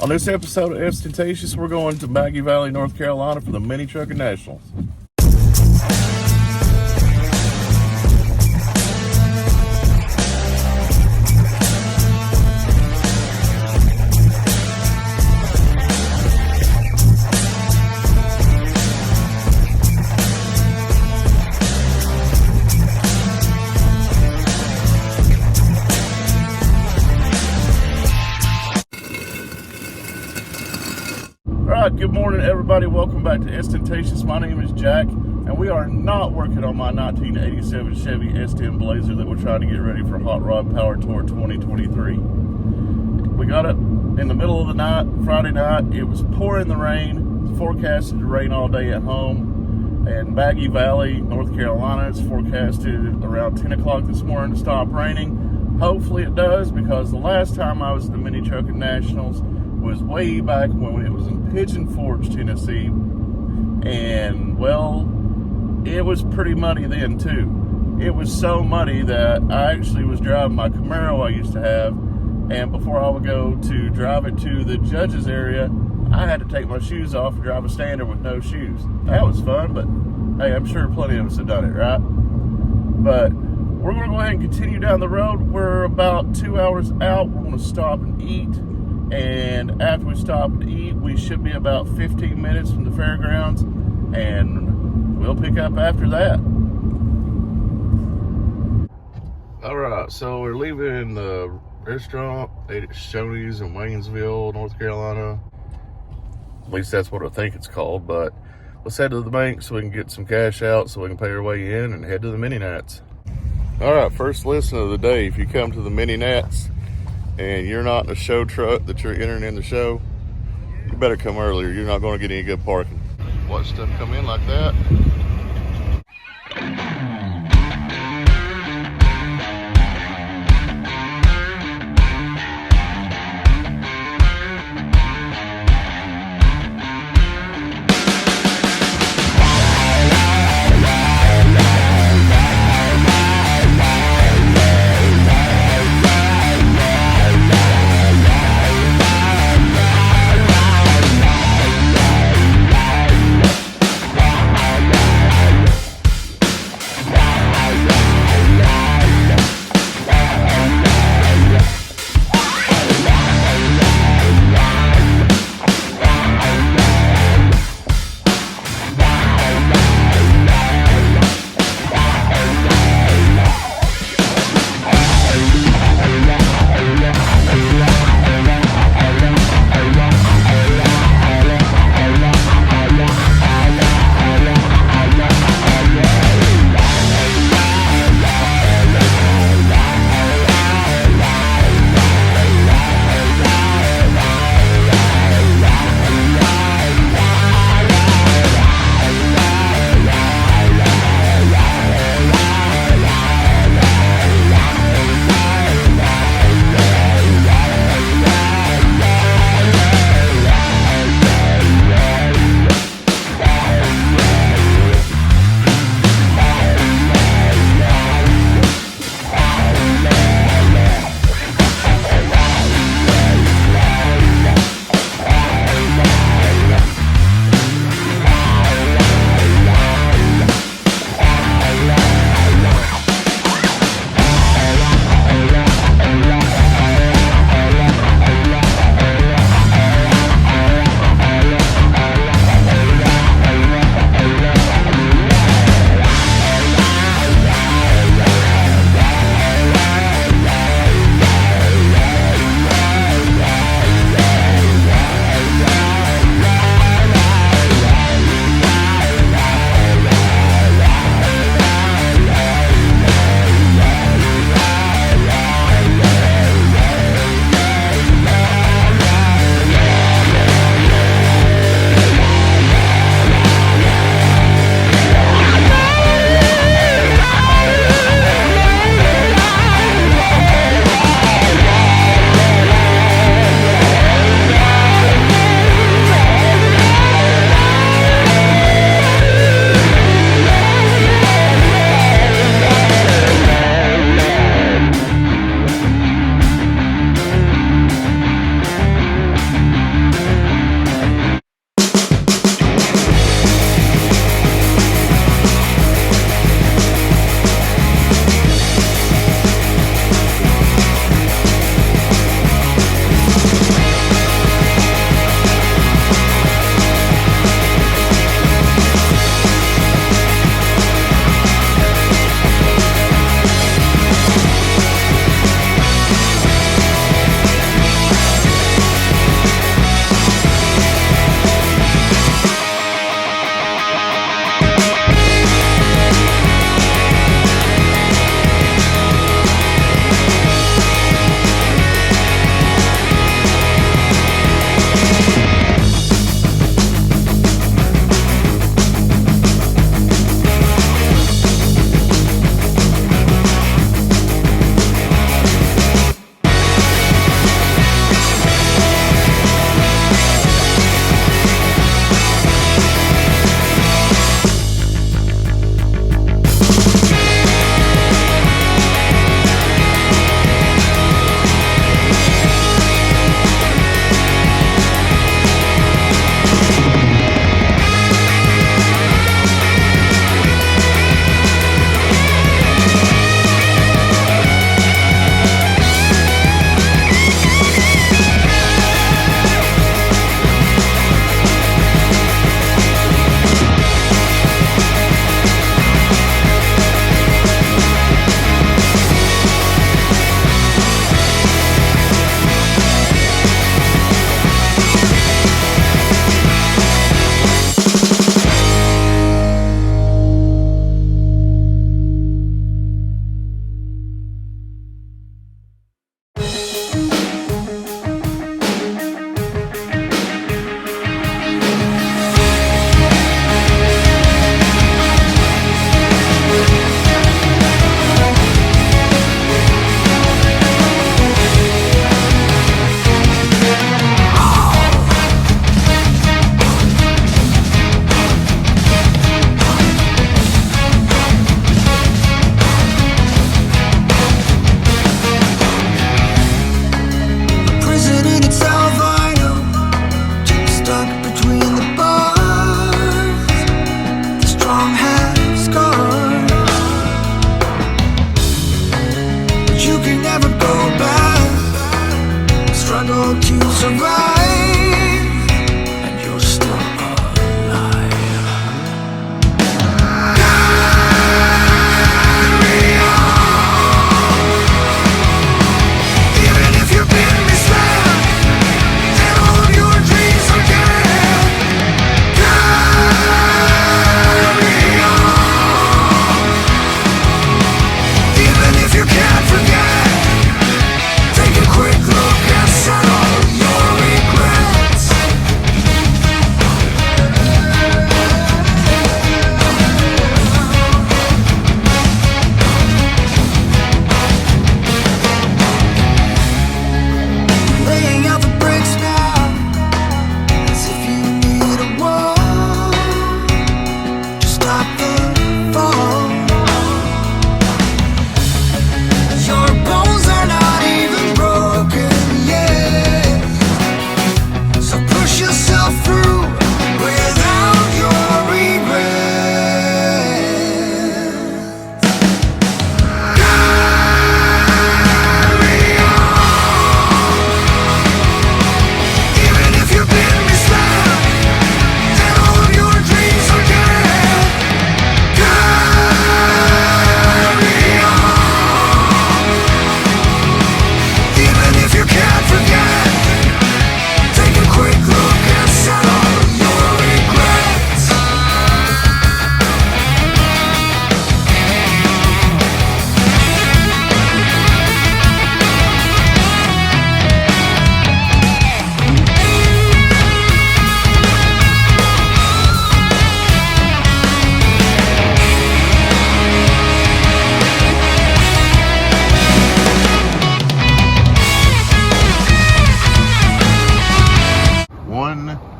On this episode of Ostentatious, we're going to Baggy Valley, North Carolina for the Mini Truckin Nationals. Alright, good morning everybody. Welcome back to Ostentatious. My name is Jack, and we are not working on my 1987 Chevy S10 Blazer that we're trying to get ready for Hot Rod Power Tour 2023. We got up in the middle of the night, Friday night. It was pouring the rain. It was forecasted to rain all day at home. And Baggy Valley, North Carolina, it's forecasted around 10 o'clock this morning to stop raining. Hopefully it does, because the last time I was at the Mini Truckin Nationals was way back when it was in Pigeon Forge, Tennessee, and well, it was pretty muddy then too. It was so muddy that I actually was driving my Camaro I used to have, and before I would go to drive it to the judges area, I had to take my shoes off and drive a standard with no shoes. That was fun, but hey, I'm sure plenty of us have done it, right? But we're going to go ahead and continue down the road. We're about 2 hours out. We're going to stop and eat. And after we stop and eat, we should be about 15 minutes from the fairgrounds, and we'll pick up after that. All right, so we're leaving the restaurant, ate at Sonys in Waynesville, North Carolina. At least that's what I think it's called, but let's head to the bank so we can get some cash out so we can pay our way in and head to the Mini Nats. All right, first listen of the day. If you come to the Mini Nats and you're not in a show truck that you're entering in the show, you better come earlier. You're not going to get any good parking. Watch stuff come in like that.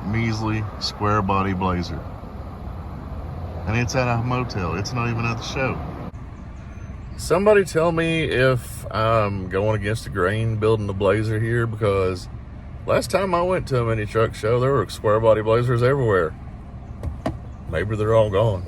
measly square body Blazer. And it's at a motel. It's not even at the show. Somebody tell me if I'm going against the grain building the Blazer here, because last time I went to a mini truck show, there were square body Blazers everywhere. Maybe they're all gone.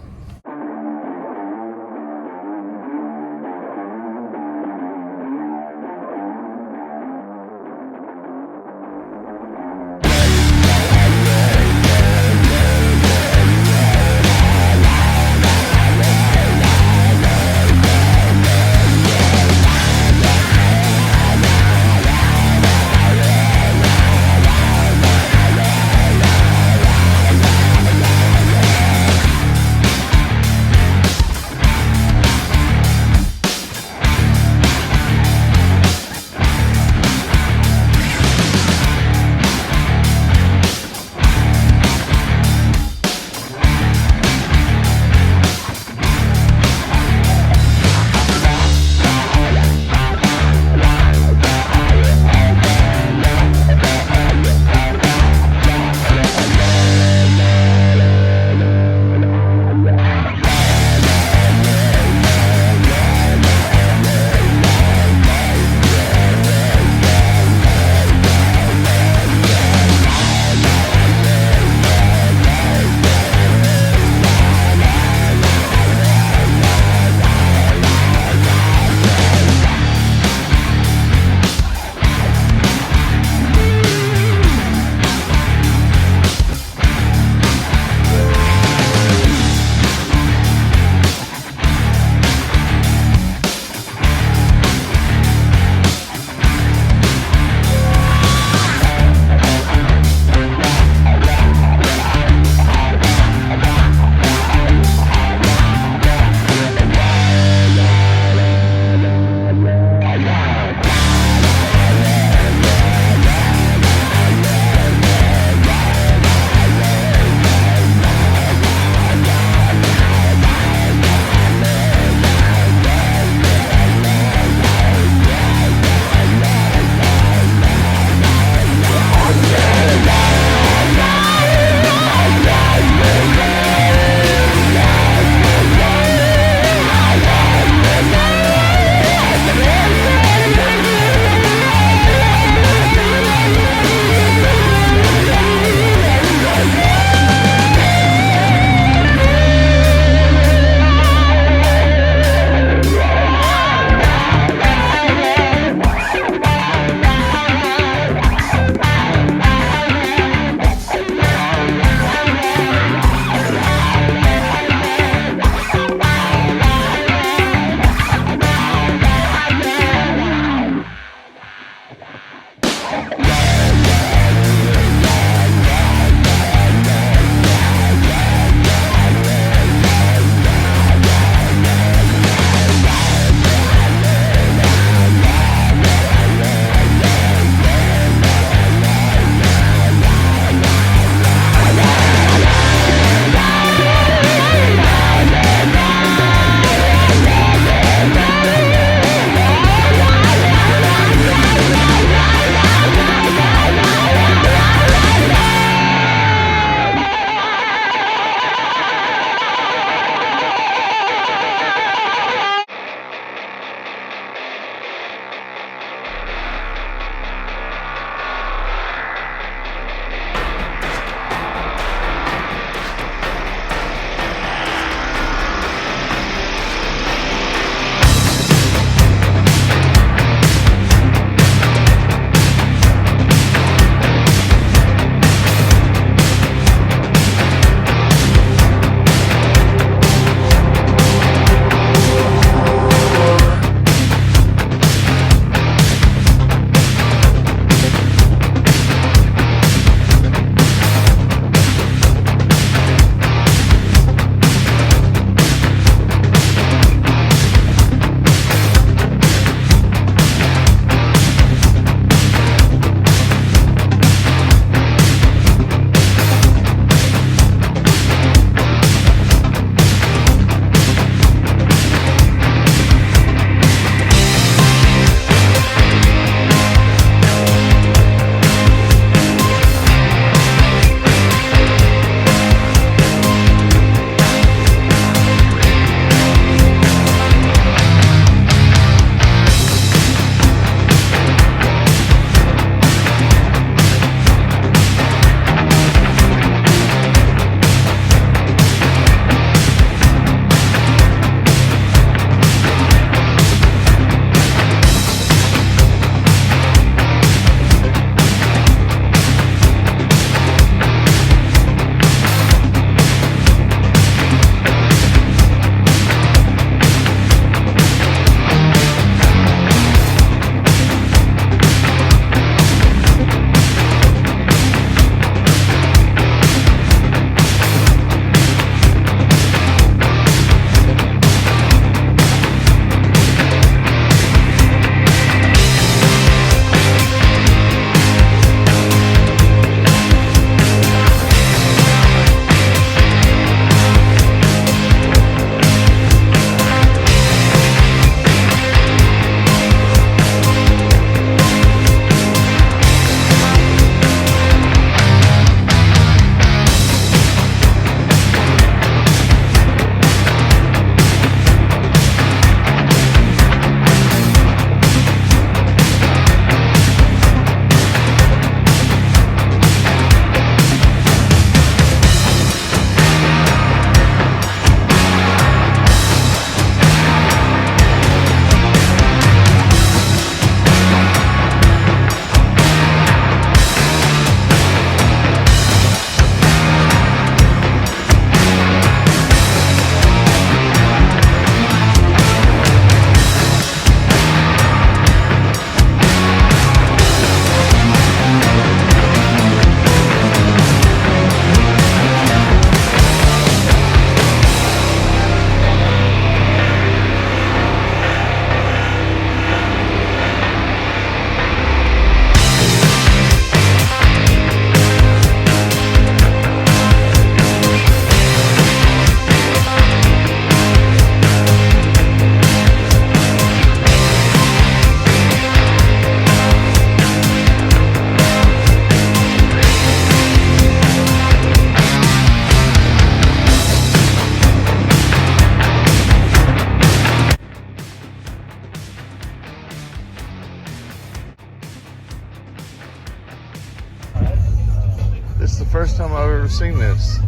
this is the first time I've ever seen this.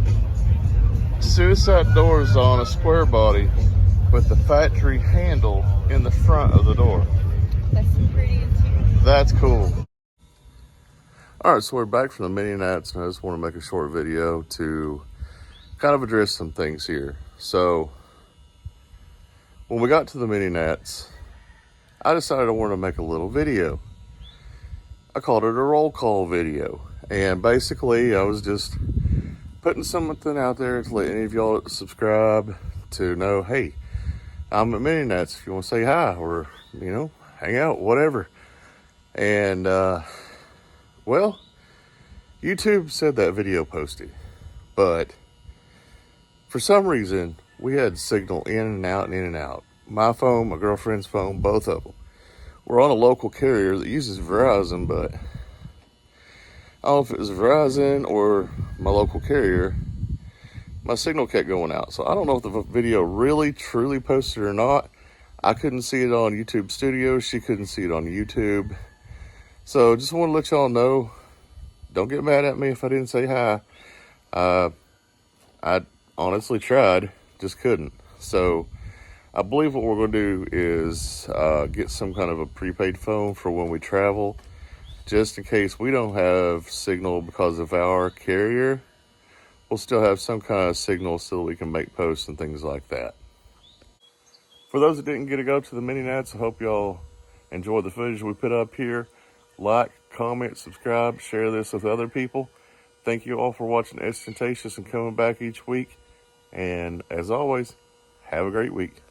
Suicide doors on a square body with the factory handle in the front of the door. That's pretty interior. That's cool. All right, so we're back from the mini nats, and I just want to make a short video to kind of address some things here. So when we got to the mini nats, I decided I wanted to make a little video. I called it a roll call video. And basically, I was just putting something out there to let any of y'all that subscribe to know, hey, I'm at Mini Nats if you want to say hi or, you know, hang out, whatever. And, well, YouTube said that video posted. But for some reason, we had signal in and out and in and out. My phone, my girlfriend's phone, both of them. We're on a local carrier that uses Verizon, but I don't know if it was Verizon or my local carrier. My signal kept going out. So I don't know if the video really, truly posted or not. I couldn't see it on YouTube Studio. She couldn't see it on YouTube. So just want to let y'all know, don't get mad at me if I didn't say hi. I honestly tried, just couldn't. So I believe what we're going to do is get some kind of a prepaid phone for when we travel, just in case we don't have signal because of our carrier. We'll still have some kind of signal so that we can make posts and things like that. For those that didn't get to go to the mini nats, I hope y'all enjoy the footage we put up here. Like, comment, subscribe, share this with other people. Thank you all for watching Ostentatious and coming back each week. And as always, have a great week.